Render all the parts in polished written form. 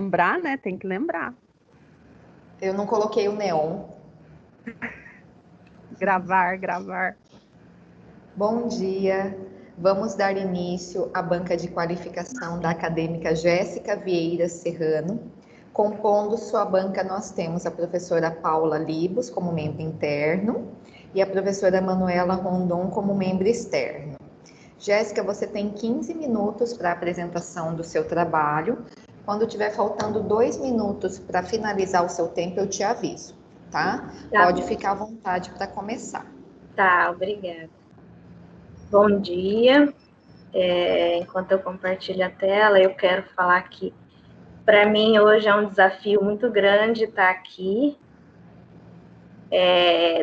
lembrar, né? Tem que lembrar. Eu não coloquei o neon. Gravar. Bom dia. Vamos dar início à banca de qualificação da acadêmica Jéssica Vieira Serrano. Compondo sua banca, nós temos a professora Paula Libos como membro interno e a professora Manuela Rondon como membro externo. Jéssica, você tem 15 minutos para a apresentação do seu trabalho. Quando tiver faltando 2 minutos para finalizar o seu tempo, eu te aviso, tá? Pode ficar à vontade para começar. Tá, obrigada. Bom dia. Enquanto eu compartilho a tela, eu quero falar que, para mim, hoje é um desafio muito grande estar aqui.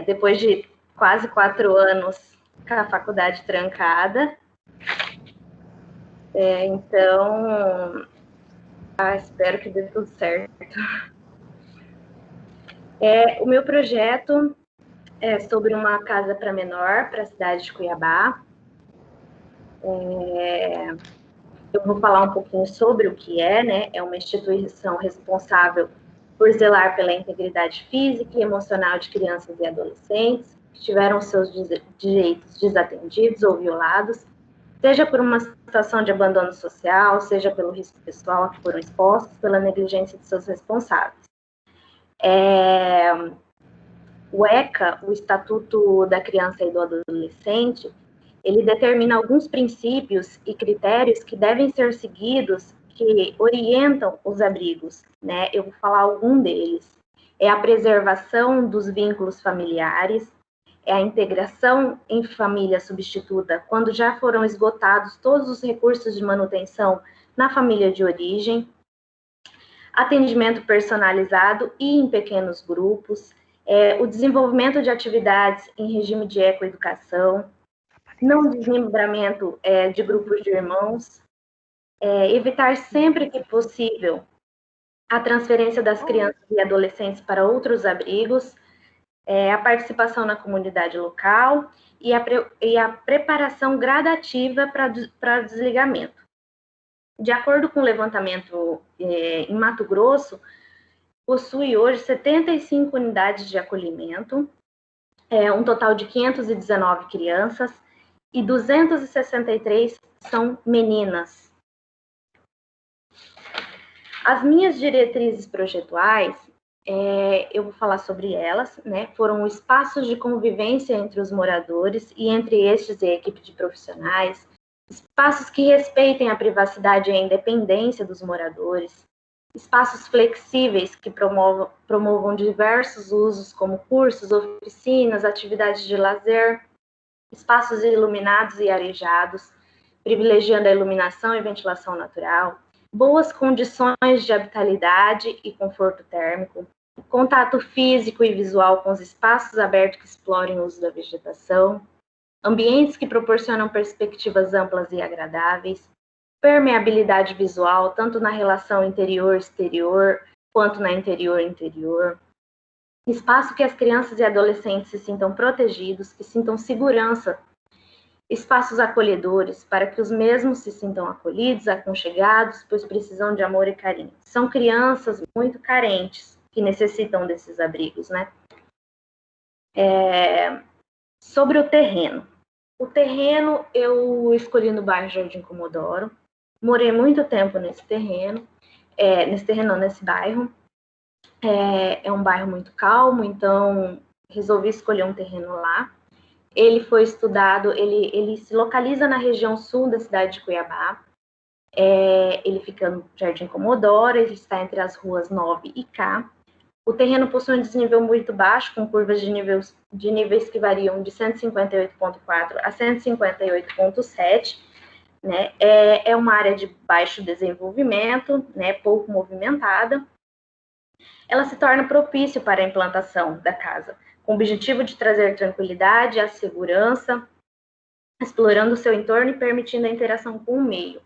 Depois de quase 4 anos com a faculdade trancada. Então, espero que dê tudo certo. O meu projeto é sobre uma casa para menor, para a cidade de Cuiabá. Eu vou falar um pouquinho sobre o que né? É uma instituição responsável por zelar pela integridade física e emocional de crianças e adolescentes que tiveram seus direitos desatendidos ou violados, seja por uma situação de abandono social, seja pelo risco pessoal a que foram expostos, pela negligência de seus responsáveis. O ECA, o Estatuto da Criança e do Adolescente, ele determina alguns princípios e critérios que devem ser seguidos, que orientam os abrigos, né? Eu vou falar algum deles. É a preservação dos vínculos familiares, é a integração em família substituta, quando já foram esgotados todos os recursos de manutenção na família de origem, atendimento personalizado e em pequenos grupos, o desenvolvimento de atividades em regime de ecoeducação, não desmembramento de grupos de irmãos, evitar sempre que possível a transferência das crianças e adolescentes para outros abrigos, a participação na comunidade local e a preparação gradativa para o desligamento. De acordo com o levantamento em Mato Grosso, possui hoje 75 unidades de acolhimento, um total de 519 crianças e 263 são meninas. As minhas diretrizes projetuais, eu vou falar sobre elas, né? Foram espaços de convivência entre os moradores e entre estes e a equipe de profissionais, espaços que respeitem a privacidade e a independência dos moradores, espaços flexíveis que promovam diversos usos, como cursos, oficinas, atividades de lazer, espaços iluminados e arejados, privilegiando a iluminação e ventilação natural, boas condições de habitabilidade e conforto térmico, contato físico e visual com os espaços abertos que explorem o uso da vegetação, ambientes que proporcionam perspectivas amplas e agradáveis, permeabilidade visual, tanto na relação interior-exterior, quanto na interior-interior, espaço que as crianças e adolescentes se sintam protegidos, que sintam segurança, espaços acolhedores, para que os mesmos se sintam acolhidos, aconchegados, pois precisam de amor e carinho. São crianças muito carentes que necessitam desses abrigos, né? Sobre o terreno. O terreno eu escolhi no bairro Jardim Comodoro. Morei muito tempo nesse terreno, nesse bairro. É um bairro muito calmo, então resolvi escolher um terreno lá. Ele foi estudado, ele se localiza na região sul da cidade de Cuiabá. Ele fica no Jardim Comodoro, ele está entre as ruas 9 e K. O terreno possui um desnível muito baixo, com curvas de níveis que variam de 158,4 a 158,7. Né? É uma área de baixo desenvolvimento, né? Pouco movimentada. Ela se torna propício para a implantação da casa, com o objetivo de trazer tranquilidade e segurança, explorando o seu entorno e permitindo a interação com o meio.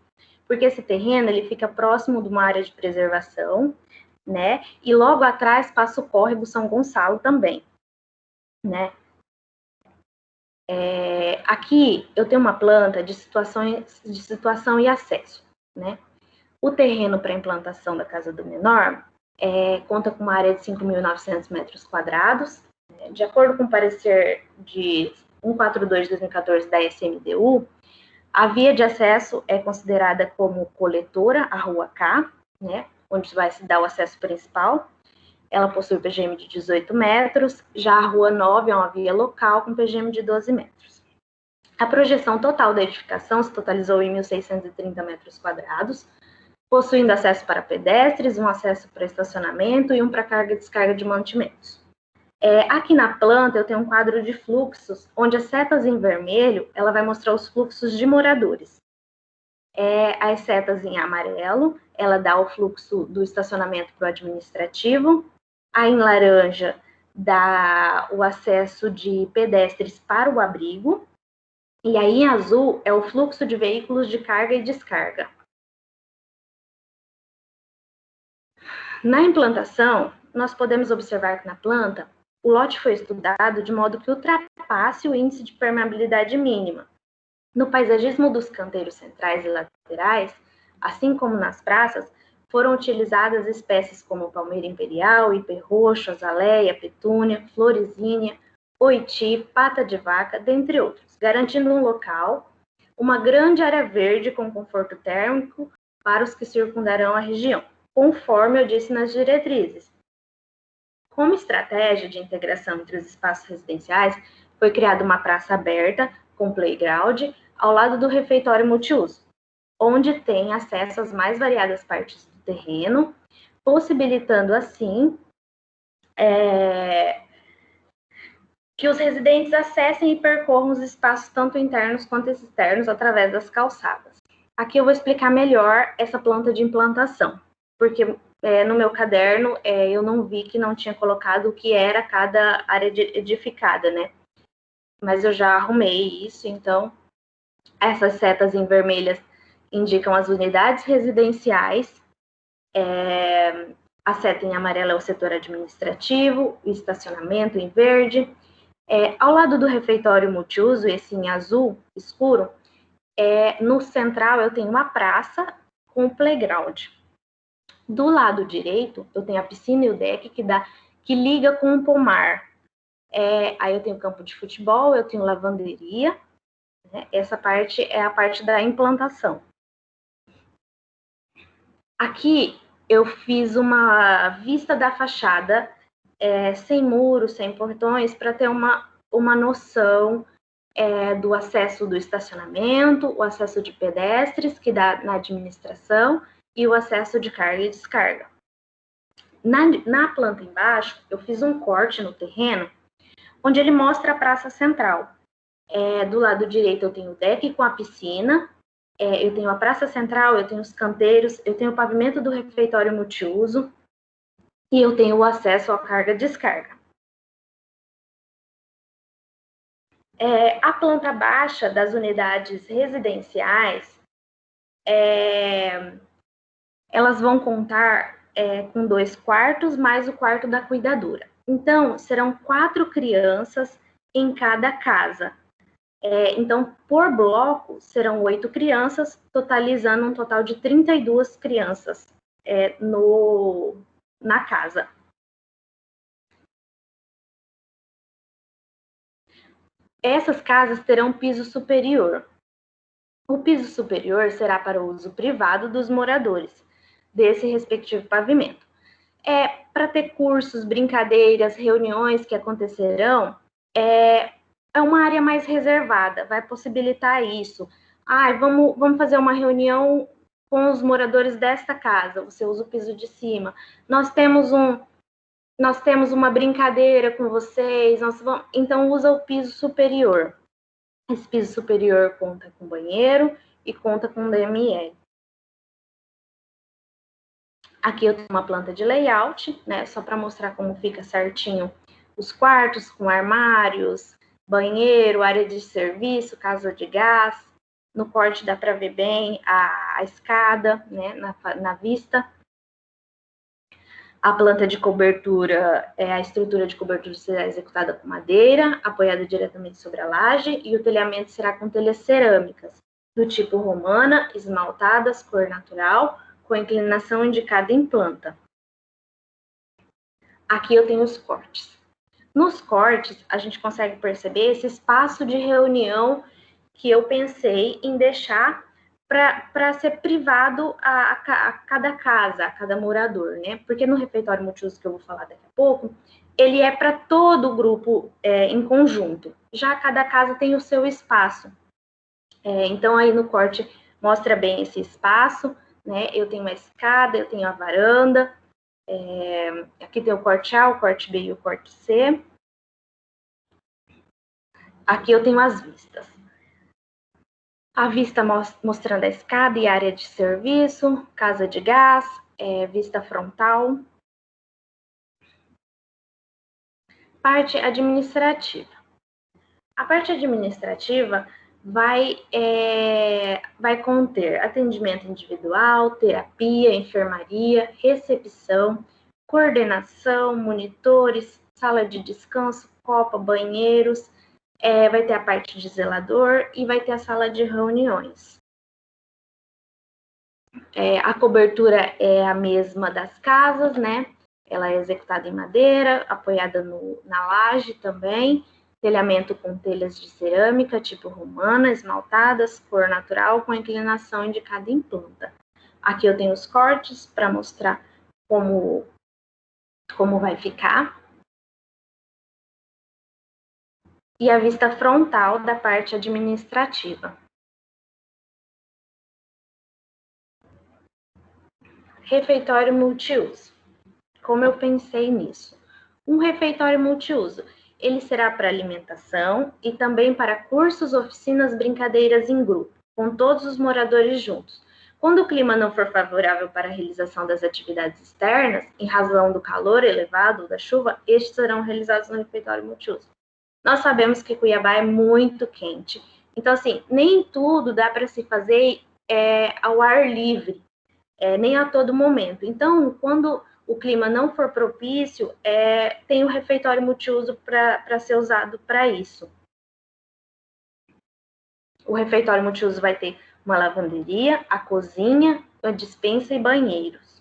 Porque esse terreno ele fica próximo de uma área de preservação, né? E logo atrás passa o córrego São Gonçalo também, né? Aqui eu tenho uma planta de situação e acesso, né? O terreno para a implantação da Casa do Menor conta com uma área de 5.900 metros quadrados. De acordo com o parecer de 142 de 2014 da SMDU, a via de acesso é considerada como coletora, a Rua K, né, onde vai se dar o acesso principal. Ela possui PGM de 18 metros, já a Rua 9 é uma via local com PGM de 12 metros. A projeção total da edificação se totalizou em 1.630 metros quadrados, possuindo acesso para pedestres, um acesso para estacionamento e um para carga e descarga de mantimentos. Aqui na planta eu tenho um quadro de fluxos, onde as setas em vermelho, ela vai mostrar os fluxos de moradores. As setas em amarelo, ela dá o fluxo do estacionamento para o administrativo. A em laranja dá o acesso de pedestres para o abrigo. E aí em azul é o fluxo de veículos de carga e descarga. Na implantação, nós podemos observar que na planta, o lote foi estudado de modo que ultrapasse o índice de permeabilidade mínima. No paisagismo dos canteiros centrais e laterais, assim como nas praças, foram utilizadas espécies como palmeira imperial, ipê roxo, azaleia, petúnia, floresínia, oiti, pata de vaca, dentre outros, garantindo um local, uma grande área verde com conforto térmico para os que circundarão a região, conforme eu disse nas diretrizes. Como estratégia de integração entre os espaços residenciais, foi criada uma praça aberta com playground ao lado do refeitório multiuso, onde tem acesso às mais variadas partes do terreno, possibilitando assim que os residentes acessem e percorram os espaços tanto internos quanto externos através das calçadas. Aqui eu vou explicar melhor essa planta de implantação, porque no meu caderno eu não vi que não tinha colocado o que era cada área edificada, né? Mas eu já arrumei isso, então essas setas em vermelhas indicam as unidades residenciais, a seta em amarelo é o setor administrativo, o estacionamento em verde. Ao lado do refeitório multiuso, esse em azul escuro, no central eu tenho uma praça com playground. Do lado direito, eu tenho a piscina e o deck que liga com o pomar. Aí eu tenho campo de futebol, eu tenho lavanderia. Né? Essa parte é a parte da implantação. Aqui eu fiz uma vista da fachada, sem muros, sem portões, para ter uma noção do acesso do estacionamento, o acesso de pedestres, que dá na administração, e o acesso de carga e descarga. Na planta embaixo, eu fiz um corte no terreno, onde ele mostra a praça central. Do lado direito eu tenho o deck com a piscina, eu tenho a praça central, eu tenho os canteiros, eu tenho o pavimento do refeitório multiuso, e eu tenho o acesso à carga e descarga. A planta baixa das unidades residenciais, elas vão contar com 2 quartos mais o quarto da cuidadora. Então, serão 4 crianças em cada casa. Então, por bloco, serão 8 crianças, totalizando um total de 32 crianças na casa. Essas casas terão piso superior. O piso superior será para o uso privado dos moradores desse respectivo pavimento. Para ter cursos, brincadeiras, reuniões que acontecerão, é uma área mais reservada, vai possibilitar isso. Vamos fazer uma reunião com os moradores desta casa, você usa o piso de cima. Nós temos uma brincadeira com vocês, então usa o piso superior. Esse piso superior conta com banheiro e conta com DML. Aqui eu tenho uma planta de layout, né, só para mostrar como fica certinho os quartos com armários, banheiro, área de serviço, casa de gás. No corte dá para ver bem a escada, né, na vista. A planta de cobertura, a estrutura de cobertura será executada com madeira, apoiada diretamente sobre a laje, e o telhamento será com telhas cerâmicas, do tipo romana, esmaltadas, cor natural, com a inclinação indicada em planta. Aqui eu tenho os cortes. Nos cortes, a gente consegue perceber esse espaço de reunião que eu pensei em deixar para ser privado a cada casa, a cada morador, né? Porque no refeitório multiuso, que eu vou falar daqui a pouco, ele é para todo o grupo em conjunto. Já cada casa tem o seu espaço. Então, aí no corte mostra bem esse espaço, né? Eu tenho uma escada, eu tenho a varanda, aqui tem o corte A, o corte B e o corte C. Aqui eu tenho as vistas. A vista mostrando a escada e área de serviço, casa de gás, vista frontal. Parte administrativa. A parte administrativa vai conter atendimento individual, terapia, enfermaria, recepção, coordenação, monitores, sala de descanso, copa, banheiros, vai ter a parte de zelador e vai ter a sala de reuniões. A cobertura é a mesma das casas, né? Ela é executada em madeira, apoiada na laje também, telhamento com telhas de cerâmica, tipo romana, esmaltadas, cor natural, com inclinação indicada em planta. Aqui eu tenho os cortes para mostrar como vai ficar. E a vista frontal da parte administrativa. Refeitório multiuso. Como eu pensei nisso? Um refeitório multiuso, ele será para alimentação e também para cursos, oficinas, brincadeiras em grupo, com todos os moradores juntos. Quando o clima não for favorável para a realização das atividades externas, em razão do calor elevado ou da chuva, estes serão realizados no refeitório multiuso. Nós sabemos que Cuiabá é muito quente. Então, assim, nem tudo dá para se fazer ao ar livre, nem a todo momento. Então, quando o clima não for propício, tem o refeitório multiuso para ser usado para isso. O refeitório multiuso vai ter uma lavanderia, a cozinha, a despensa e banheiros.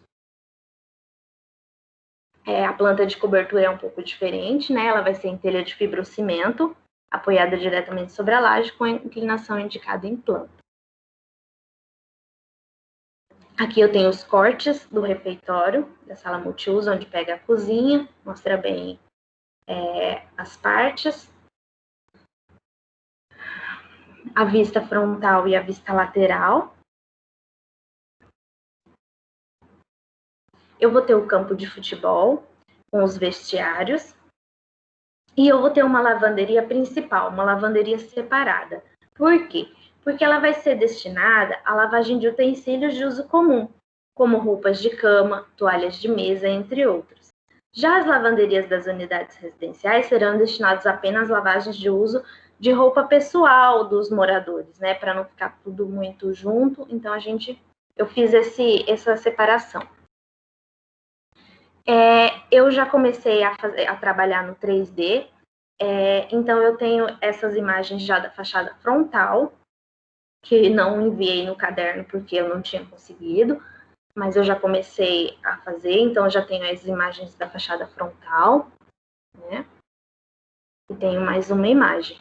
A planta de cobertura é um pouco diferente, né? Ela vai ser em telha de fibrocimento, apoiada diretamente sobre a laje, com a inclinação indicada em planta. Aqui eu tenho os cortes do refeitório, da sala multiuso, onde pega a cozinha, mostra bem as partes. A vista frontal e a vista lateral. Eu vou ter o campo de futebol, com os vestiários. E eu vou ter uma lavanderia principal, uma lavanderia separada. Por quê? Porque ela vai ser destinada à lavagem de utensílios de uso comum, como roupas de cama, toalhas de mesa, entre outros. Já as lavanderias das unidades residenciais serão destinadas apenas à lavagem de uso de roupa pessoal dos moradores, né? Para não ficar tudo muito junto. Então, eu fiz essa separação. Eu já comecei a trabalhar no 3D, então eu tenho essas imagens já da fachada frontal, que não enviei no caderno porque eu não tinha conseguido, mas eu já comecei a fazer, então eu já tenho as imagens da fachada frontal, né? E tenho mais uma imagem.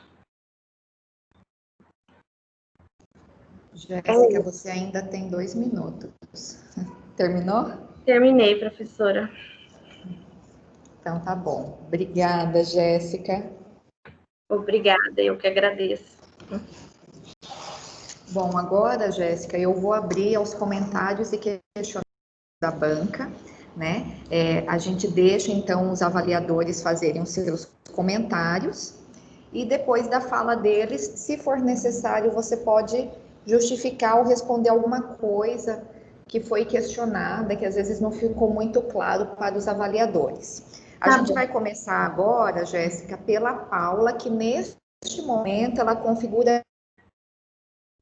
Jéssica, você ainda tem 2 minutos. Terminou? Terminei, professora. Então tá bom. Obrigada, Jéssica. Obrigada, eu que agradeço. Bom, agora, Jéssica, eu vou abrir aos comentários e questionamentos da banca, né? A gente deixa, então, os avaliadores fazerem os seus comentários e depois da fala deles, se for necessário, você pode justificar ou responder alguma coisa que foi questionada, que às vezes não ficou muito claro para os avaliadores. A gente vai começar agora, Jéssica, pela Paula, que neste momento ela configura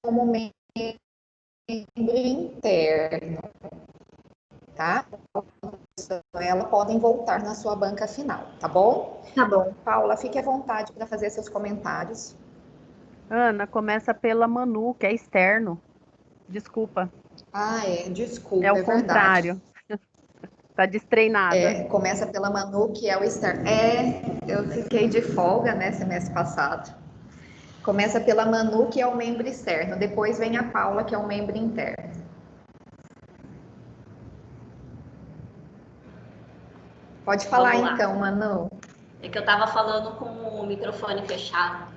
como membro interno, tá? Ela podem voltar na sua banca final, tá bom? Tá bom. Paula, fique à vontade para fazer seus comentários. Ana, começa pela Manu, que é externo. Desculpa. Ah, desculpa, É o é verdade. contrário. Tá destreinada. Começa pela Manu, que é o externo. Eu fiquei de folga, né, semestre passado. Começa pela Manu, que é o membro externo. Depois vem a Paula, que é o membro interno. Pode falar então, Manu. É que eu estava falando com o microfone fechado.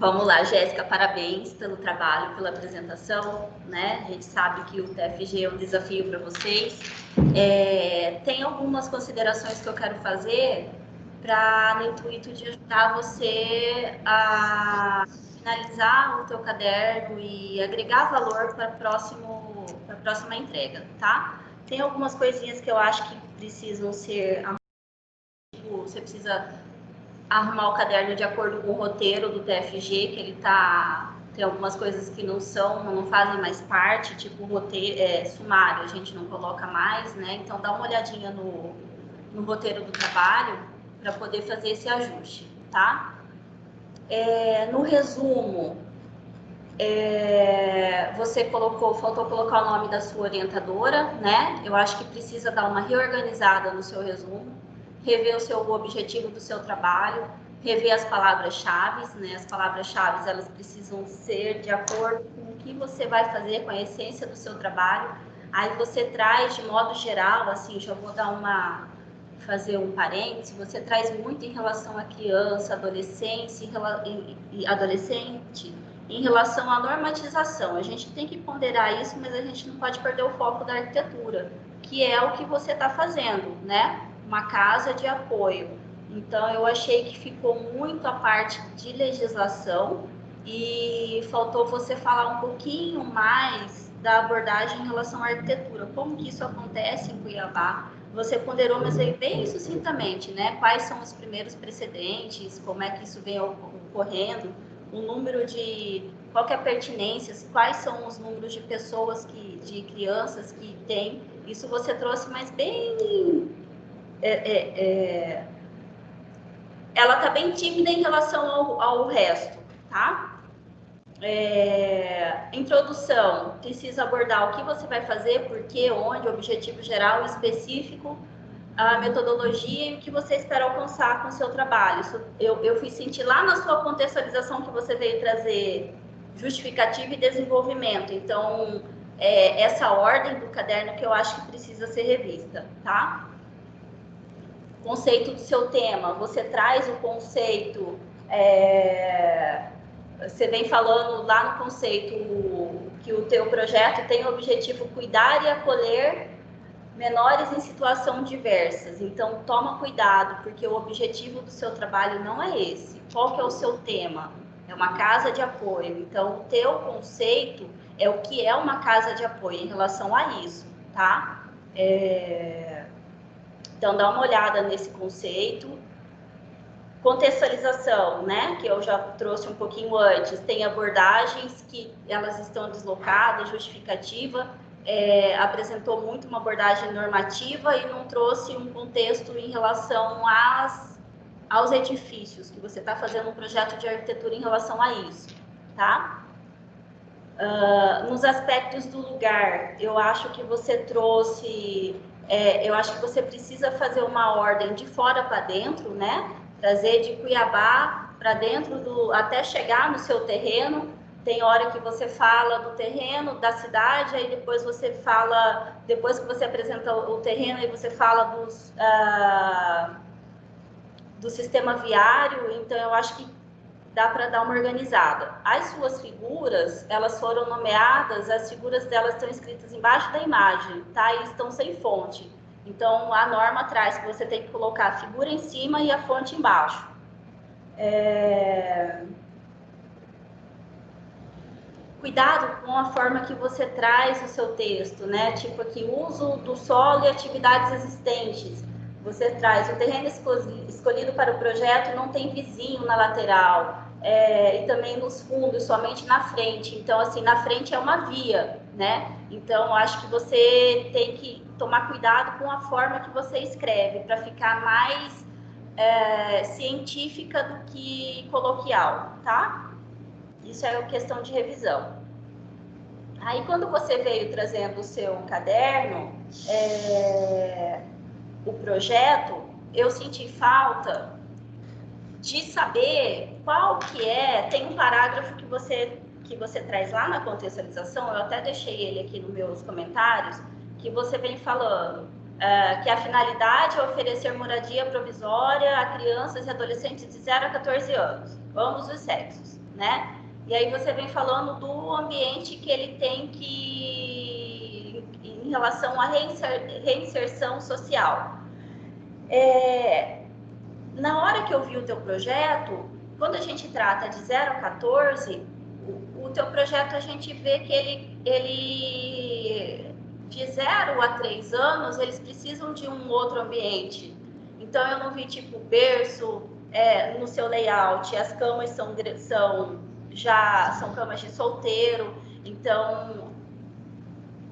Vamos lá, Jéssica, parabéns pelo trabalho, pela apresentação, né? A gente sabe que o TFG é um desafio para vocês. Tem algumas considerações que eu quero fazer no intuito de ajudar você a finalizar o teu caderno e agregar valor para a próxima entrega, tá? Tem algumas coisinhas que eu acho que precisam ser... Você precisa arrumar o caderno de acordo com o roteiro do TFG, que ele tem algumas coisas que não fazem mais parte, tipo roteiro, sumário, a gente não coloca mais, né? Então dá uma olhadinha no roteiro do trabalho para poder fazer esse ajuste, tá? No resumo, faltou colocar o nome da sua orientadora, né? Eu acho que precisa dar uma reorganizada no seu resumo, rever o objetivo do seu trabalho, rever as palavras-chave, né? As palavras-chave, elas precisam ser de acordo com o que você vai fazer, com a essência do seu trabalho. Aí você traz, de modo geral, assim, já vou fazer um parênteses, você traz muito em relação à criança, adolescente, em relação à normatização. A gente tem que ponderar isso, mas a gente não pode perder o foco da arquitetura, que é o que você está fazendo, né? Uma casa de apoio. Então, eu achei que ficou muito a parte de legislação e faltou você falar um pouquinho mais da abordagem em relação à arquitetura. Como que isso acontece em Cuiabá? Você ponderou, mas veio bem sucintamente, né? Quais são os primeiros precedentes, como é que isso vem ocorrendo, o número qual que é a pertinência, quais são os números de pessoas, de crianças que tem. Isso você trouxe, mas bem... ela está bem tímida em relação ao resto, tá? Introdução, precisa abordar o que você vai fazer, por quê, onde, objetivo geral, específico, a metodologia e o que você espera alcançar com o seu trabalho. Isso, eu fui sentir lá na sua contextualização que você veio trazer justificativa e desenvolvimento. Então, essa ordem do caderno que eu acho que precisa ser revista, tá? Conceito do seu tema, você traz o conceito... Você vem falando lá no conceito que o teu projeto tem o objetivo cuidar e acolher menores em situação diversas. Então, toma cuidado, porque o objetivo do seu trabalho não é esse. Qual que é o seu tema? É uma casa de apoio. Então, o teu conceito é o que é uma casa de apoio em relação a isso, tá? Então, dá uma olhada nesse conceito. Contextualização, né, que eu já trouxe um pouquinho antes, tem abordagens que elas estão deslocadas, justificativa, apresentou muito uma abordagem normativa e não trouxe um contexto em relação aos edifícios, que você está fazendo um projeto de arquitetura em relação a isso, tá? Nos aspectos do lugar, eu acho que você trouxe, eu acho que você precisa fazer uma ordem de fora para dentro, né? Trazer de Cuiabá para dentro até chegar no seu terreno. Tem hora que você fala do terreno, da cidade, aí depois você fala, depois que você apresenta o terreno, aí você fala do sistema viário. Então, eu acho que dá para dar uma organizada. As suas figuras, elas foram nomeadas, as figuras delas estão escritas embaixo da imagem, tá? E estão sem fonte. Então, a norma traz que você tem que colocar a figura em cima e a fonte embaixo. Cuidado com a forma que você traz o seu texto, né? Tipo aqui, uso do solo e atividades existentes. Você traz o terreno escolhido para o projeto, não tem vizinho na lateral, e também nos fundos, somente na frente. Então, assim, na frente é uma via, né? Então, acho que você tem que tomar cuidado com a forma que você escreve, para ficar mais científica do que coloquial, tá? Isso é questão de revisão. Aí, quando você veio trazendo o seu caderno, o projeto, eu senti falta de saber qual que tem um parágrafo que você traz lá na contextualização, eu até deixei ele aqui nos meus comentários, que você vem falando que a finalidade é oferecer moradia provisória a crianças e adolescentes de 0 a 14 anos, ambos os sexos, né? E aí você vem falando do ambiente que ele tem que, em relação à reinserção social. Na hora que eu vi o teu projeto, quando a gente trata de 0 a 14, o teu projeto a gente vê que ele de 0 a 3 anos, eles precisam de um outro ambiente. Então, eu não vi, tipo, berço no seu layout, as camas são camas de solteiro, então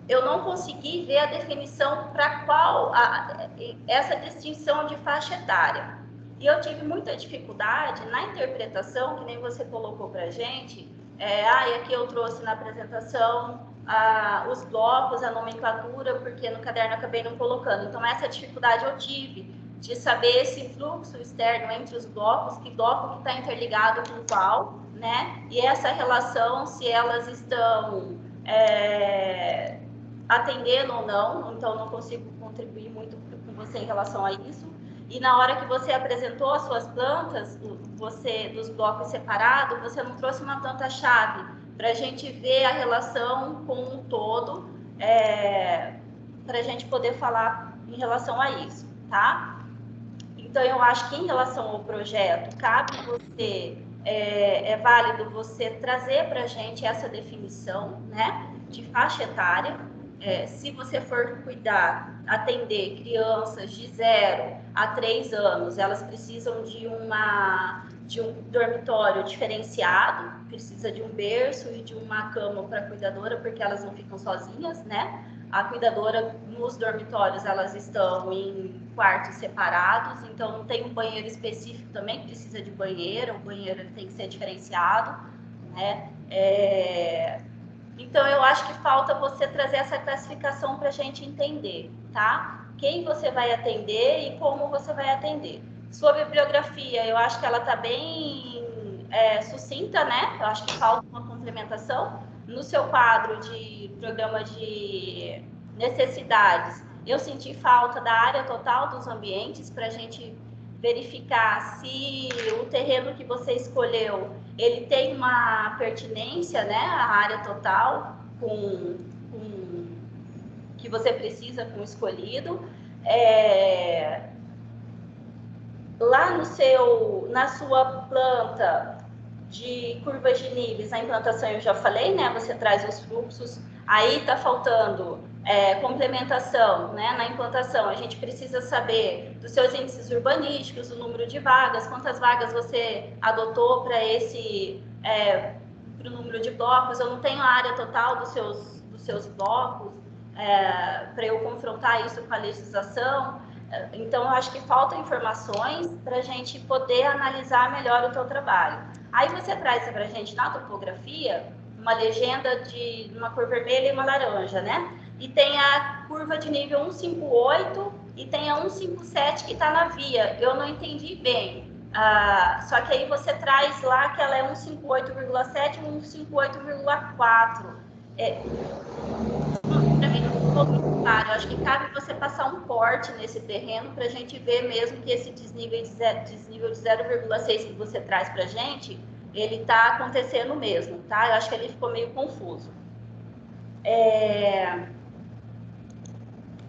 eu não consegui ver a definição para qual essa distinção de faixa etária. E eu tive muita dificuldade na interpretação, que nem você colocou para a gente, aqui eu trouxe na apresentação os blocos, a nomenclatura, porque no caderno eu acabei não colocando. Então, essa dificuldade eu tive de saber esse fluxo externo entre os blocos, que bloco que está interligado com qual, né? E essa relação, se elas estão atendendo ou não, então não consigo contribuir muito com você em relação a isso. E na hora que você apresentou as suas plantas, dos blocos separados, você não trouxe uma planta-chave para a gente ver a relação com um todo, para a gente poder falar em relação a isso, tá? Então, eu acho que em relação ao projeto, cabe você, é válido você trazer para a gente essa definição, né, de faixa etária. Se você for atender crianças de 0 a 3 anos, elas precisam de um dormitório diferenciado, precisa de um berço e de uma cama para a cuidadora, porque elas não ficam sozinhas, né? A cuidadora, nos dormitórios, elas estão em quartos separados, então não tem um banheiro específico também, que precisa de banheiro, o banheiro tem que ser diferenciado, né? Então, eu acho que falta você trazer essa classificação para a gente entender, tá? Quem você vai atender e como você vai atender. Sobre a bibliografia, eu acho que ela está bem sucinta, né? Eu acho que falta uma complementação. No seu quadro de programa de necessidades, eu senti falta da área total dos ambientes para a gente verificar se o terreno que você escolheu, ele tem uma pertinência, né, à área total que você precisa com o escolhido. Lá na sua planta de curvas de níveis, a implantação eu já falei, né, você traz os fluxos, aí está faltando complementação, né? Na implantação, a gente precisa saber dos seus índices urbanísticos, o número de vagas, quantas vagas você adotou para o número de blocos. Eu não tenho a área total dos seus blocos para eu confrontar isso com a legislação. Então, eu acho que faltam informações para a gente poder analisar melhor o teu trabalho. Aí você traz para a gente na topografia uma legenda de uma cor vermelha e uma laranja, né? E tem a curva de nível 158 e tem a 157 que está na via. Eu não entendi bem. Só que aí você traz lá que ela é 158,7 e 158,4. Para mim não ficou muito claro. Eu acho que cabe você passar um corte nesse terreno para a gente ver mesmo que esse desnível de 0,6 que você traz para a gente, ele está acontecendo mesmo, tá? Eu acho que ele ficou meio confuso.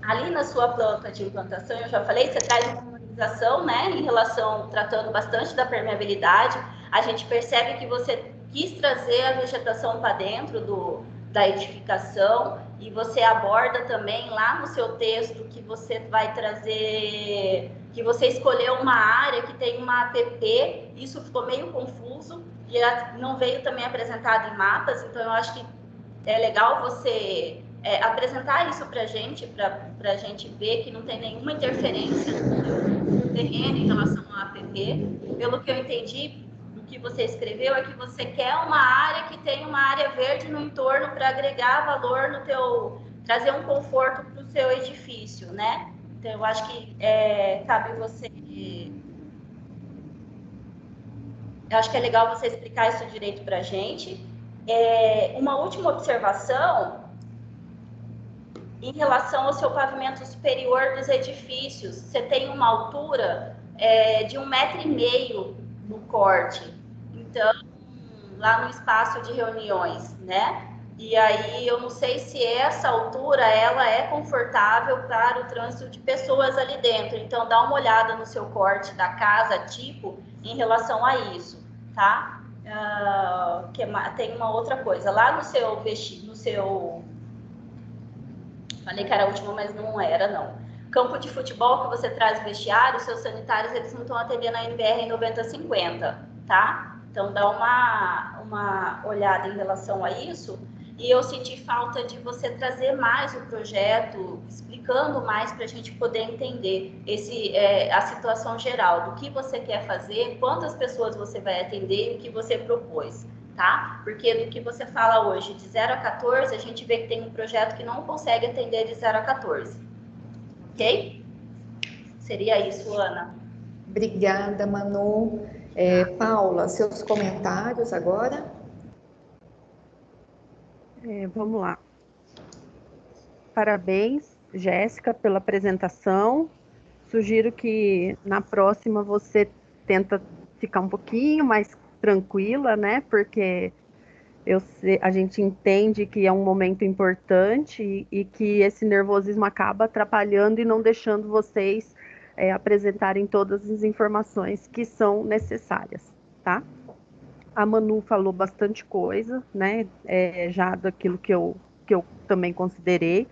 Ali na sua planta de implantação, eu já falei, você traz uma harmonização, né, em relação, tratando bastante da permeabilidade. A gente percebe que você quis trazer a vegetação para dentro da edificação, e você aborda também lá no seu texto que você vai trazer, que você escolheu uma área que tem uma APP. Isso ficou meio confuso, e não veio também apresentado em mapas, então eu acho que é legal você apresentar isso para a gente ver que não tem nenhuma interferência no terreno em relação ao APP. Pelo que eu entendi, que você escreveu é que você quer uma área que tenha uma área verde no entorno para agregar valor no teu, trazer um conforto para o seu edifício, né? Então, eu acho que cabe você... Eu acho que é legal você explicar isso direito para a gente. Uma última observação em relação ao seu pavimento superior dos edifícios. Você tem uma altura de 1,5 m no corte. Então, lá no espaço de reuniões, né? E aí, eu não sei se essa altura, ela é confortável para o trânsito de pessoas ali dentro. Então, dá uma olhada no seu corte da casa, tipo, em relação a isso, tá? Tem uma outra coisa. Lá no seu falei que era a última, mas não era, não. Campo de futebol que você traz vestiário, seus sanitários, eles não estão atendendo a NBR 9050, tá? Então, dá uma olhada em relação a isso. E eu senti falta de você trazer mais o projeto, explicando mais para a gente poder entender a situação geral, do que você quer fazer, quantas pessoas você vai atender e o que você propôs, tá? Porque do que você fala hoje, de 0 a 14, a gente vê que tem um projeto que não consegue atender de 0 a 14. Ok? Seria isso, Ana. Obrigada, Manu. Paula, seus comentários agora? Vamos lá. Parabéns, Jéssica, pela apresentação. Sugiro que na próxima você tenta ficar um pouquinho mais tranquila, né? Porque a gente entende que é um momento importante e que esse nervosismo acaba atrapalhando e não deixando vocês apresentarem todas as informações que são necessárias, tá? A Manu falou bastante coisa, né? Já daquilo que eu também considerei.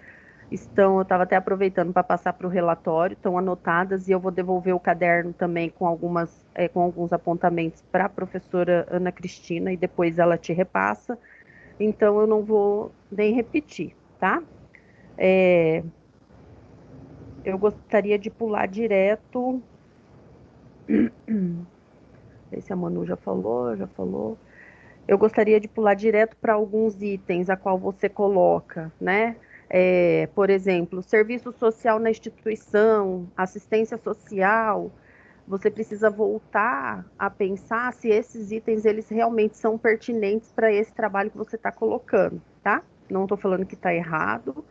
Eu estava até aproveitando para passar para o relatório, estão anotadas e eu vou devolver o caderno também com alguns apontamentos para a professora Ana Cristina e depois ela te repassa. Então eu não vou nem repetir, tá? Eu gostaria de pular direto. Não sei se a Manu já falou. Eu gostaria de pular direto para alguns itens a qual você coloca, né? Por exemplo, serviço social na instituição, assistência social. Você precisa voltar a pensar se esses itens eles realmente são pertinentes para esse trabalho que você está colocando, tá? Não estou falando que está errado,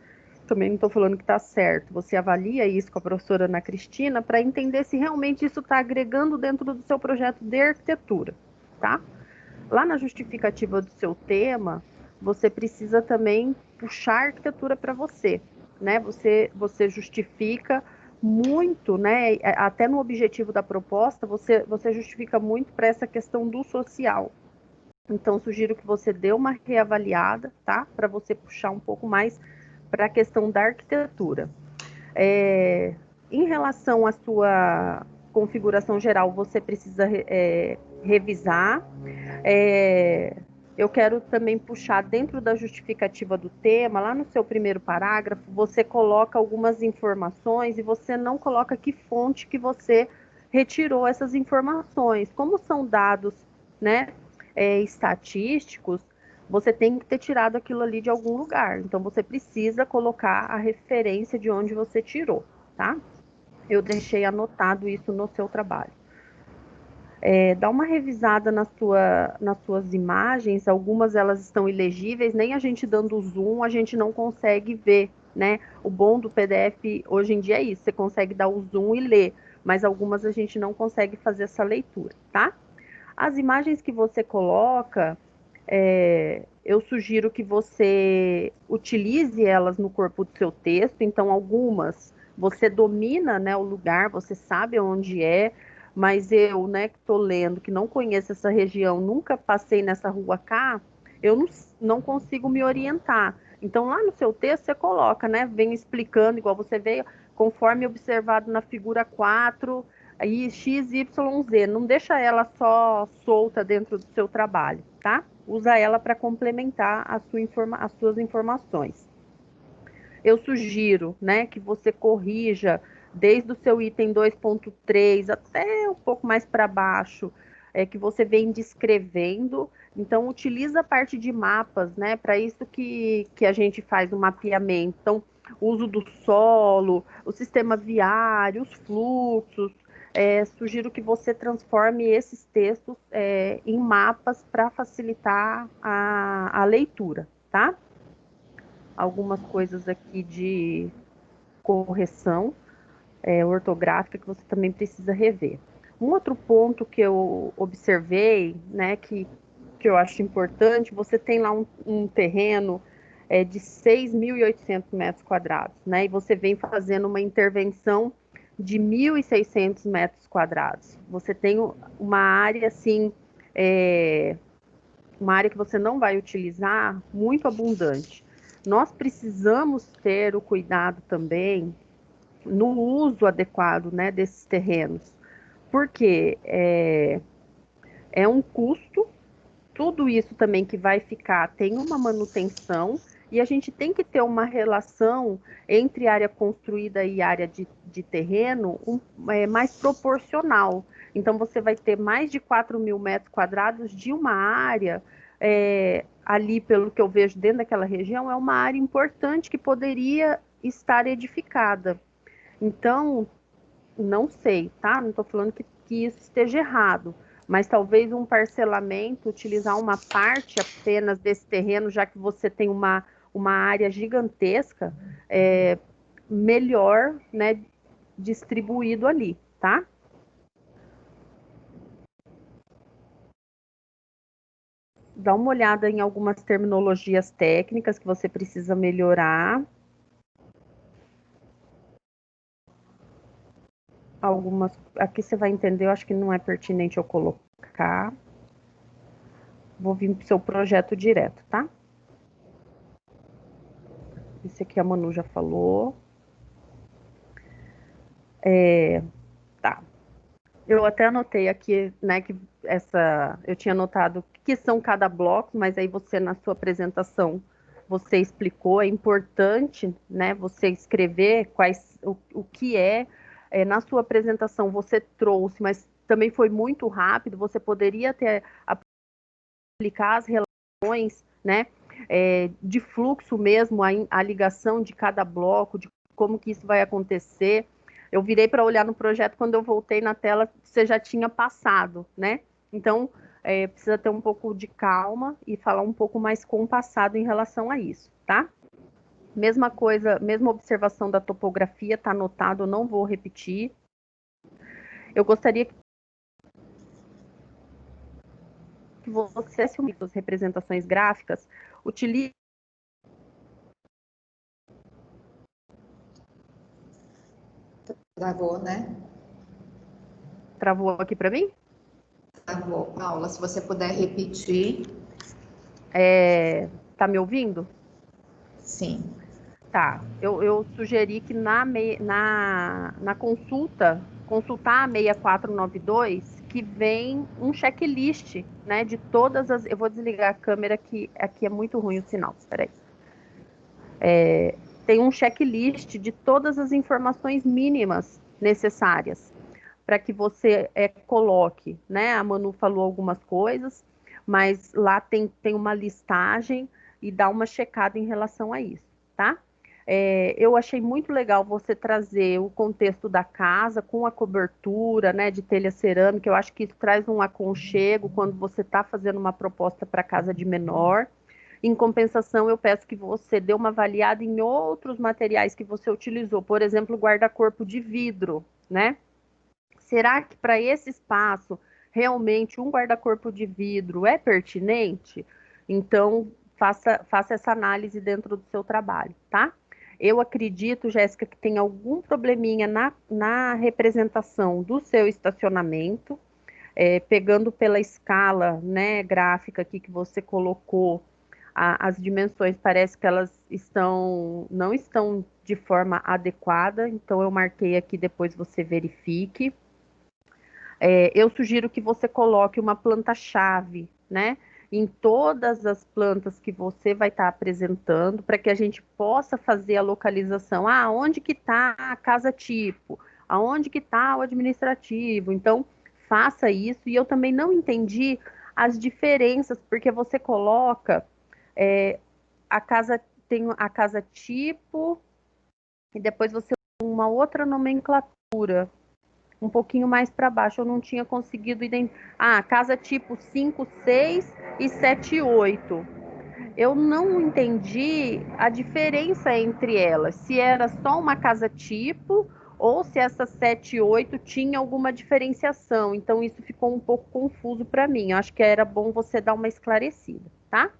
também não estou falando que está certo. Você avalia isso com a professora Ana Cristina para entender se realmente isso está agregando dentro do seu projeto de arquitetura, tá? Lá na justificativa do seu tema, você precisa também puxar a arquitetura para você, né? Você justifica muito, né? Até no objetivo da proposta, você justifica muito para essa questão do social. Então, sugiro que você dê uma reavaliada, tá? Para você puxar um pouco mais para a questão da arquitetura. Em relação à sua configuração geral, você precisa revisar. Eu quero também puxar dentro da justificativa do tema, lá no seu primeiro parágrafo, você coloca algumas informações e você não coloca que fonte que você retirou essas informações. Como são dados, né, estatísticos, você tem que ter tirado aquilo ali de algum lugar. Então, você precisa colocar a referência de onde você tirou, tá? Eu deixei anotado isso no seu trabalho. Dá uma revisada nas suas imagens, algumas elas estão ilegíveis, nem a gente dando zoom a gente não consegue ver, né? O bom do PDF hoje em dia é isso, você consegue dar o zoom e ler, mas algumas a gente não consegue fazer essa leitura, tá? As imagens que você coloca, eu sugiro que você utilize elas no corpo do seu texto, então algumas você domina, né, o lugar, você sabe onde é, mas eu, né, que estou lendo, que não conheço essa região, nunca passei nessa rua cá, eu não consigo me orientar. Então, lá no seu texto, você coloca, né, vem explicando, igual você veio, conforme observado na figura 4, aí X, Y, Z. Não deixa ela só solta dentro do seu trabalho, tá? Usa ela para complementar as suas informações. Eu sugiro, né, que você corrija desde o seu item 2.3 até um pouco mais para baixo, que você vem descrevendo. Então, utiliza a parte de mapas, né? Para isso que a gente faz o mapeamento. Então, o uso do solo, o sistema viário, os fluxos. Sugiro que você transforme esses textos em mapas para facilitar a leitura, tá? Algumas coisas aqui de correção ortográfica que você também precisa rever. Um outro ponto que eu observei, né, que eu acho importante, você tem lá um terreno de 6.800 metros quadrados, né, e você vem fazendo uma intervenção de 1.600 metros quadrados. Você tem uma área, assim, uma área que você não vai utilizar, muito abundante. Nós precisamos ter o cuidado também no uso adequado, né, desses terrenos, porque é um custo, tudo isso também que vai ficar tem uma manutenção, e a gente tem que ter uma relação entre área construída e área de terreno mais proporcional. Então, você vai ter mais de 4.000 metros quadrados de uma área, ali, pelo que eu vejo dentro daquela região, é uma área importante que poderia estar edificada. Então, não sei, tá? Não estou falando que isso esteja errado, mas talvez um parcelamento, utilizar uma parte apenas desse terreno, já que você tem uma área gigantesca, melhor, né, distribuído ali, tá? Dá uma olhada em algumas terminologias técnicas que você precisa melhorar. Algumas, aqui você vai entender, eu acho que não é pertinente eu colocar. Vou vir para o seu projeto direto, tá? Esse aqui a Manu já falou. Tá. Eu até anotei aqui, né, que eu tinha anotado o que são cada bloco, mas aí você, na sua apresentação, você explicou, é importante, né, você escrever o que na sua apresentação você trouxe, mas também foi muito rápido, você poderia ter aplicar as relações, né, de fluxo mesmo, a ligação de cada bloco, de como que isso vai acontecer. Eu virei para olhar no projeto, quando eu voltei na tela, você já tinha passado, né? Então, precisa ter um pouco de calma e falar um pouco mais compassado em relação a isso, tá? Mesma coisa, mesma observação da topografia, tá anotado, eu não vou repetir. Eu gostaria que você, se as representações gráficas, utilize. Travou, né? Travou aqui para mim? Travou. Paula, se você puder repetir. Tá me ouvindo? Sim. Tá. Eu sugeri que na consultar a 6492, que vem um checklist, né, de todas as. Eu vou desligar a câmera, que aqui é muito ruim o sinal. Espera aí. Tem um checklist de todas as informações mínimas necessárias para que você coloque, né? A Manu falou algumas coisas, mas lá tem uma listagem e dá uma checada em relação a isso, tá? Eu achei muito legal você trazer o contexto da casa com a cobertura, né, de telha cerâmica. Eu acho que isso traz um aconchego quando você está fazendo uma proposta para casa de menor. Em compensação, eu peço que você dê uma avaliada em outros materiais que você utilizou, por exemplo, guarda-corpo de vidro, né? Será que para esse espaço realmente um guarda-corpo de vidro é pertinente? Então, faça essa análise dentro do seu trabalho, tá? Eu acredito, Jéssica, que tem algum probleminha na representação do seu estacionamento, pegando pela escala, né, gráfica aqui que você colocou, as dimensões parece que elas não estão de forma adequada, então eu marquei aqui, depois você verifique. Eu sugiro que você coloque uma planta-chave, né, em todas as plantas que você vai estar apresentando, para que a gente possa fazer a localização. Onde que está a casa tipo? Aonde que está o administrativo? Então, faça isso. E eu também não entendi as diferenças, porque você coloca a casa, tem a casa tipo, e depois você usa uma outra nomenclatura, um pouquinho mais para baixo. Eu não tinha conseguido identificar. Ah, casa tipo 5, 6 e 7, 8. Eu não entendi a diferença entre elas, se era só uma casa tipo ou se essa 7 e 8 tinha alguma diferenciação. Então isso ficou um pouco confuso para mim. Eu acho que era bom você dar uma esclarecida, tá?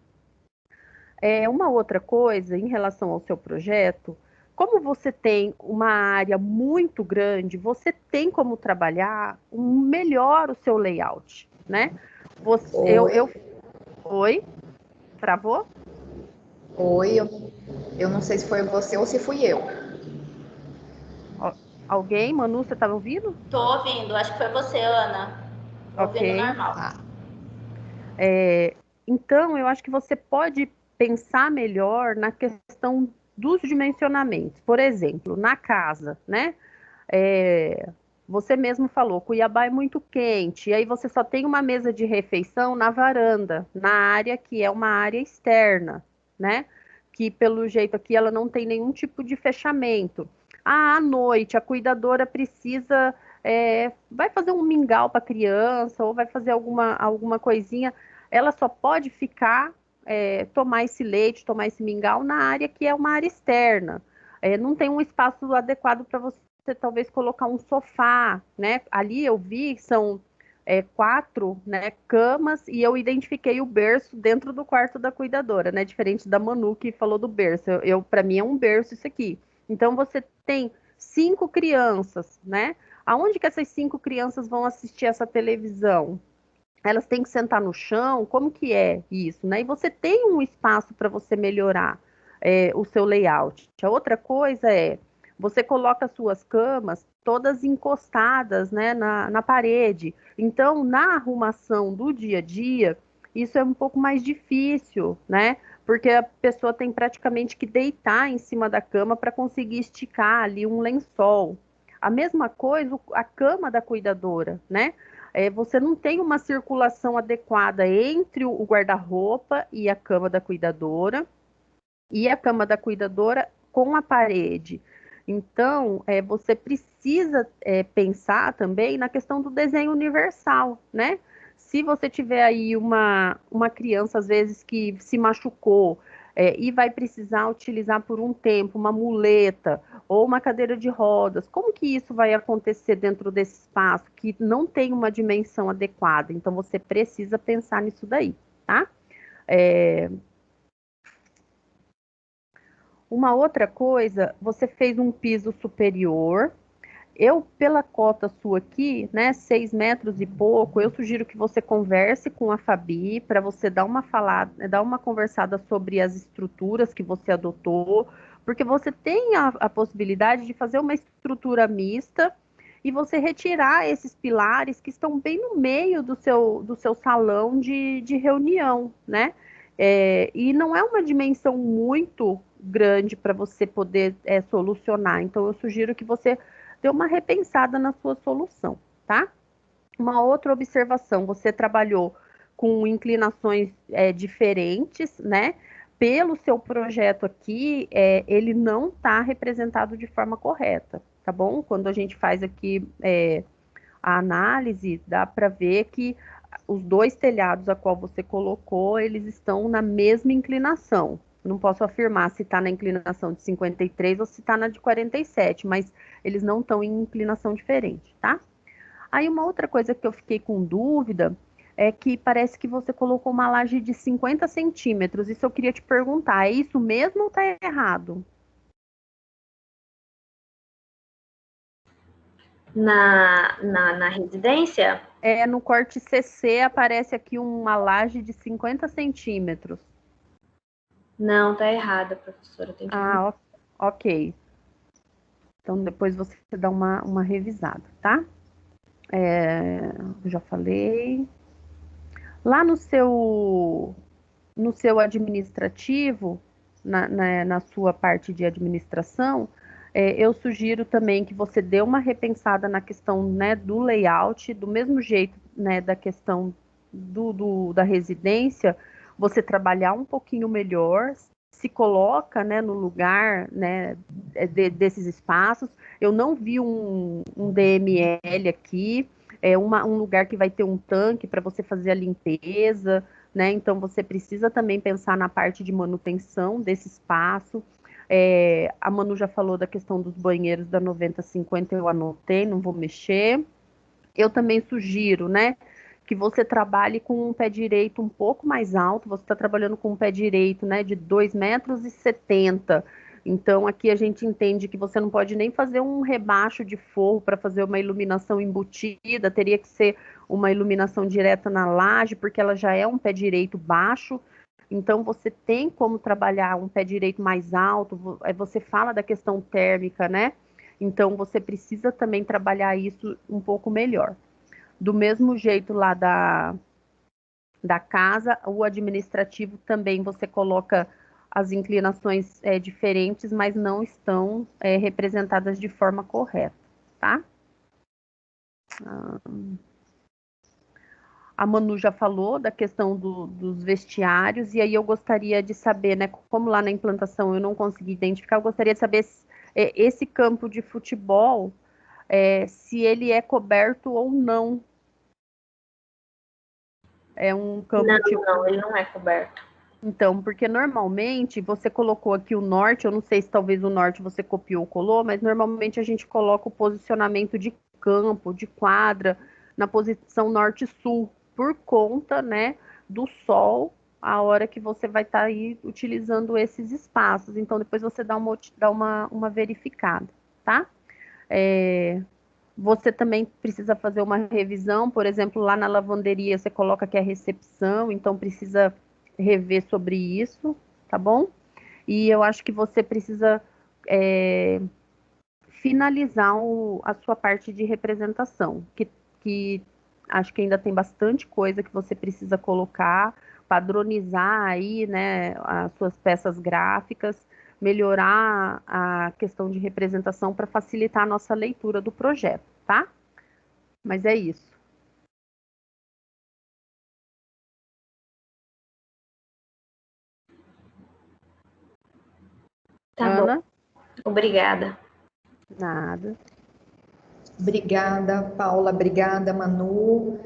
Uma outra coisa em relação ao seu projeto, como você tem uma área muito grande, você tem como trabalhar melhor o seu layout, né? Oi? Travou? Oi, eu não sei se foi você ou se fui eu. Alguém? Manu, você tá me ouvindo? Tô ouvindo, acho que foi você, Ana. Tô ouvindo Ok. normal. Tá. Então, eu acho que você pode pensar melhor na questão dos dimensionamentos. Por exemplo, na casa, né? É, você mesmo falou, Cuiabá é muito quente, e aí você só tem uma mesa de refeição na varanda, na área que é uma área externa, né? Que pelo jeito aqui ela não tem nenhum tipo de fechamento. Ah, à noite, a cuidadora precisa, vai fazer um mingau para a criança, ou vai fazer alguma coisinha, ela só pode ficar, tomar esse leite, tomar esse mingau na área que é uma área externa. Não tem um espaço adequado para você talvez colocar um sofá, né? Ali eu vi que são 4, né, camas, e eu identifiquei o berço dentro do quarto da cuidadora, né? Diferente da Manu que falou do berço. Para mim é um berço isso aqui. Então você tem 5 crianças, né? Aonde que essas 5 crianças vão assistir essa televisão? Elas têm que sentar no chão? Como que é isso, né? E você tem um espaço para você melhorar o seu layout. A outra coisa é, você coloca as suas camas todas encostadas, né, na parede. Então, na arrumação do dia a dia, isso é um pouco mais difícil, né? Porque a pessoa tem praticamente que deitar em cima da cama para conseguir esticar ali um lençol. A mesma coisa, a cama da cuidadora, né? Você não tem uma circulação adequada entre o guarda-roupa e a cama da cuidadora, e a cama da cuidadora com a parede. Então, você precisa pensar também na questão do desenho universal, né? Se você tiver aí uma criança, às vezes, que se machucou e vai precisar utilizar por um tempo uma muleta ou uma cadeira de rodas, como que isso vai acontecer dentro desse espaço que não tem uma dimensão adequada? Então, você precisa pensar nisso daí, tá? Uma outra coisa, você fez um piso superior. Eu, pela cota sua aqui, né, 6 metros e pouco, eu sugiro que você converse com a Fabi para você dar uma falada, dar uma conversada sobre as estruturas que você adotou, porque você tem a possibilidade de fazer uma estrutura mista e você retirar esses pilares que estão bem no meio do seu salão de reunião, né? E não é uma dimensão muito grande para você poder solucionar. Então, eu sugiro que você dê uma repensada na sua solução, tá? Uma outra observação, você trabalhou com inclinações diferentes, né? Pelo seu projeto aqui, ele não está representado de forma correta, tá bom? Quando a gente faz aqui a análise, dá para ver que os 2 telhados a qual você colocou, eles estão na mesma inclinação. Não posso afirmar se está na inclinação de 53 ou se está na de 47, mas eles não estão em inclinação diferente, tá? Aí uma outra coisa que eu fiquei com dúvida é que parece que você colocou uma laje de 50 centímetros. Isso eu queria te perguntar, é isso mesmo ou está errado? Na residência? No corte CC aparece aqui uma laje de 50 centímetros. Não, tá errada, professora. Tem que Ah, ok. Então depois você dá uma revisada, tá? Já falei. Lá no seu administrativo, na sua parte de administração, Eu sugiro também que você dê uma repensada na questão, né, do layout, do mesmo jeito, né, da questão da residência, você trabalhar um pouquinho melhor, se coloca, né, no lugar, né, desses espaços. Eu não vi um DML aqui, um lugar que vai ter um tanque para você fazer a limpeza, né? Então você precisa também pensar na parte de manutenção desse espaço. A Manu já falou da questão dos banheiros da 9050, eu anotei, não vou mexer. Eu também sugiro, né, que você trabalhe com um pé direito um pouco mais alto. Você está trabalhando com um pé direito, né, de 2,70 m. Então, aqui a gente entende que você não pode nem fazer um rebaixo de forro para fazer uma iluminação embutida, teria que ser uma iluminação direta na laje, porque ela já é um pé direito baixo. Então, você tem como trabalhar um pé direito mais alto. Você fala da questão térmica, né? Então, você precisa também trabalhar isso um pouco melhor. Do mesmo jeito lá da casa, o administrativo também você coloca as inclinações diferentes, mas não estão representadas de forma correta, tá? A Manu já falou da questão dos vestiários, e aí eu gostaria de saber, né, como lá na implantação eu não consegui identificar, eu gostaria de saber se, esse campo de futebol, se ele é coberto ou não. É um campo Não, ele não é coberto. Então, porque normalmente você colocou aqui o norte, eu não sei se talvez o norte você copiou ou colou, mas normalmente a gente coloca o posicionamento de campo, de quadra, na posição norte-sul, por conta, né, do sol, a hora que você vai estar aí utilizando esses espaços. Então, depois você dá uma verificada, tá? Você também precisa fazer uma revisão, por exemplo, lá na lavanderia você coloca que é recepção, então precisa rever sobre isso, tá bom? E eu acho que você precisa finalizar a sua parte de representação, que acho que ainda tem bastante coisa que você precisa colocar, padronizar aí, né, as suas peças gráficas, melhorar a questão de representação para facilitar a nossa leitura do projeto, tá? Mas é isso. Tá Ana? bom. Obrigada. Nada. Obrigada, Paula. Obrigada, Manu.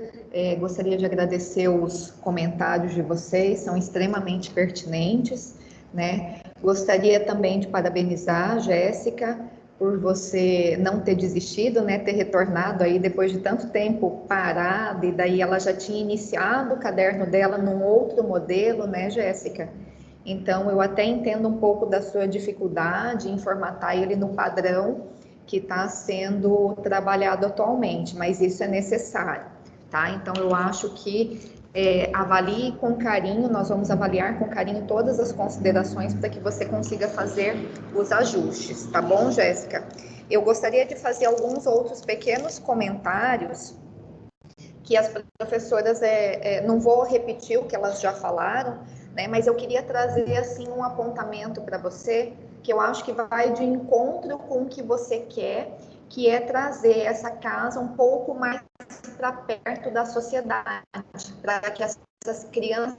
Gostaria de agradecer os comentários de vocês, são extremamente pertinentes, né? Gostaria também de parabenizar a Jéssica por você não ter desistido, né? Ter retornado aí depois de tanto tempo parada, e daí ela já tinha iniciado o caderno dela num outro modelo, né, Jéssica? Então, eu até entendo um pouco da sua dificuldade em formatar ele no padrão que está sendo trabalhado atualmente, mas isso é necessário, tá? Então, eu acho que avalie com carinho, nós vamos avaliar com carinho todas as considerações para que você consiga fazer os ajustes, tá bom, Jéssica? Eu gostaria de fazer alguns outros pequenos comentários que as professoras, não vou repetir o que elas já falaram, né, mas eu queria trazer assim um apontamento para você que eu acho que vai de encontro com o que você quer, que é trazer essa casa um pouco mais para perto da sociedade, para que essas crianças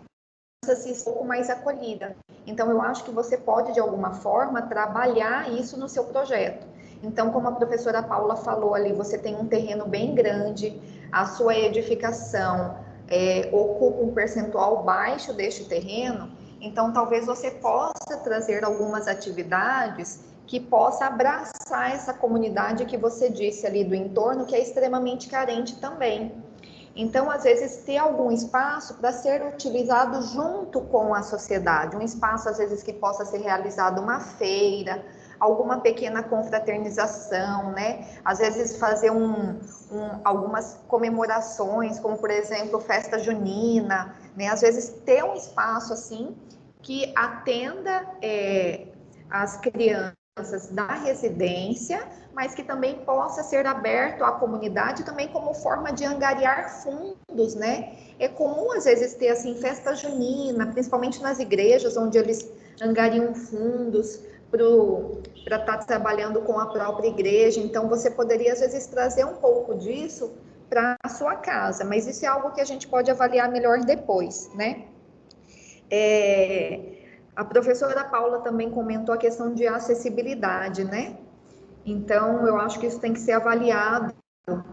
se sintam um pouco mais acolhidas. Então, eu acho que você pode, de alguma forma, trabalhar isso no seu projeto. Então, como a professora Paula falou ali, você tem um terreno bem grande, a sua edificação ocupa um percentual baixo deste terreno, então talvez você possa trazer algumas atividades que possa abraçar essa comunidade que você disse ali do entorno, que é extremamente carente também. Então, às vezes, ter algum espaço para ser utilizado junto com a sociedade, um espaço, às vezes, que possa ser realizado uma feira, alguma pequena confraternização, né? Às vezes fazer algumas comemorações, como por exemplo festa junina, né? Às vezes ter um espaço assim que atenda as crianças da residência, mas que também possa ser aberto à comunidade também como forma de angariar fundos, né? É comum às vezes ter assim festa junina, principalmente nas igrejas onde eles angariam fundos para estar trabalhando com a própria igreja. Então, você poderia, às vezes, trazer um pouco disso para a sua casa, mas isso é algo que a gente pode avaliar melhor depois, né? A professora Paula também comentou a questão de acessibilidade, né? Então, eu acho que isso tem que ser avaliado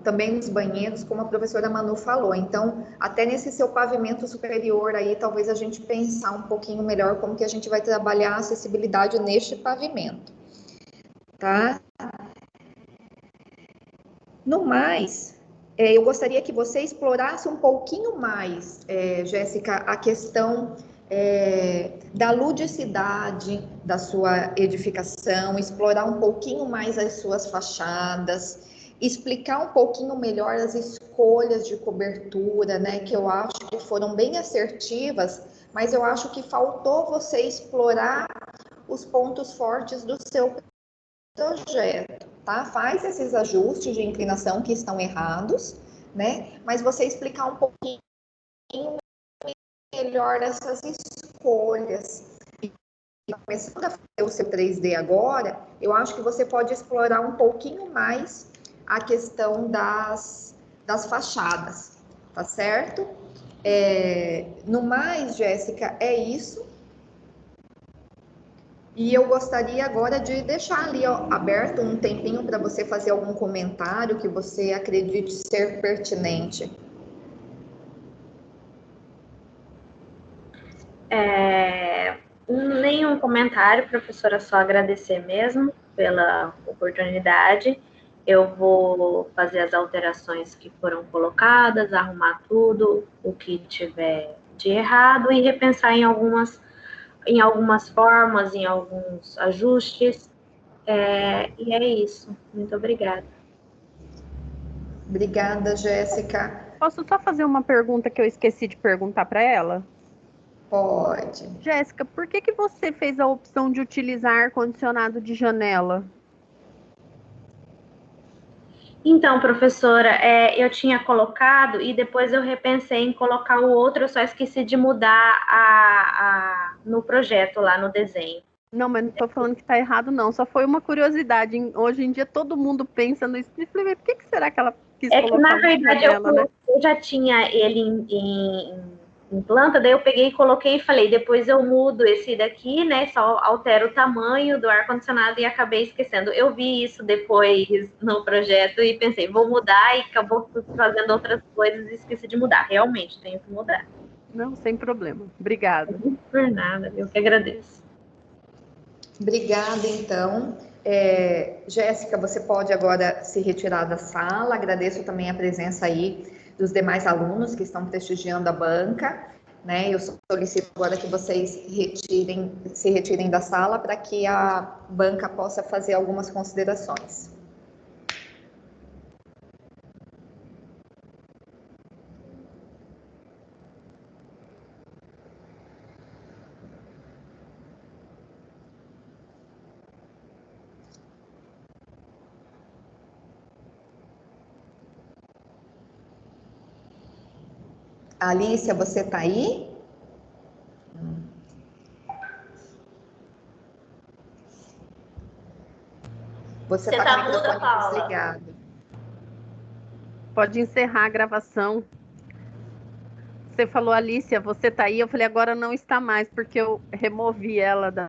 também nos banheiros, como a professora Manu falou. Então, até nesse seu pavimento superior aí, talvez a gente pensar um pouquinho melhor como que a gente vai trabalhar a acessibilidade neste pavimento, tá? No mais, eu gostaria que você explorasse um pouquinho mais, Jéssica, a questão da ludicidade da sua edificação, explorar um pouquinho mais as suas fachadas, explicar um pouquinho melhor as escolhas de cobertura, né, que eu acho que foram bem assertivas, mas eu acho que faltou você explorar os pontos fortes do seu projeto, tá? Faz esses ajustes de inclinação que estão errados, né? Mas você explicar um pouquinho melhor essas escolhas. E começando a fazer o seu 3D agora, eu acho que você pode explorar um pouquinho mais a questão das fachadas, tá certo? No mais, Jéssica, é isso. E eu gostaria agora de deixar ali aberto um tempinho para você fazer algum comentário que você acredite ser pertinente. Nenhum comentário, professora, só agradecer mesmo pela oportunidade. Eu vou fazer as alterações que foram colocadas, arrumar tudo o que tiver de errado e repensar em algumas formas, em alguns ajustes. E é isso. Muito obrigada. Obrigada, Jéssica. Posso só fazer uma pergunta que eu esqueci de perguntar para ela? Pode. Jéssica, por que você fez a opção de utilizar ar-condicionado de janela? Então, professora, eu tinha colocado e depois eu repensei em colocar o outro, eu só esqueci de mudar no projeto lá, no desenho. Não, mas não estou falando que está errado, não. Só foi uma curiosidade. Hoje em dia todo mundo pensa nisso. E falei, por que será que ela quis colocar que, na verdade, janela, né? eu já tinha ele em planta, daí eu peguei e coloquei e falei, depois eu mudo esse daqui, né? Só altero o tamanho do ar-condicionado e acabei esquecendo. Eu vi isso depois no projeto e pensei, vou mudar e acabou fazendo outras coisas e esqueci de mudar. Realmente, tenho que mudar. Não, sem problema. Obrigada. Não por nada, eu que agradeço. Obrigada, então. Jéssica, você pode agora se retirar da sala. Agradeço também a presença aí dos demais alunos que estão prestigiando a banca, né? Eu solicito agora que vocês se retirem da sala para que a banca possa fazer algumas considerações. Alicia, você está aí? Você está com o microfone desligado. Pode encerrar a gravação. Você falou, Alicia, você está aí? Eu falei, agora não está mais, porque eu removi ela da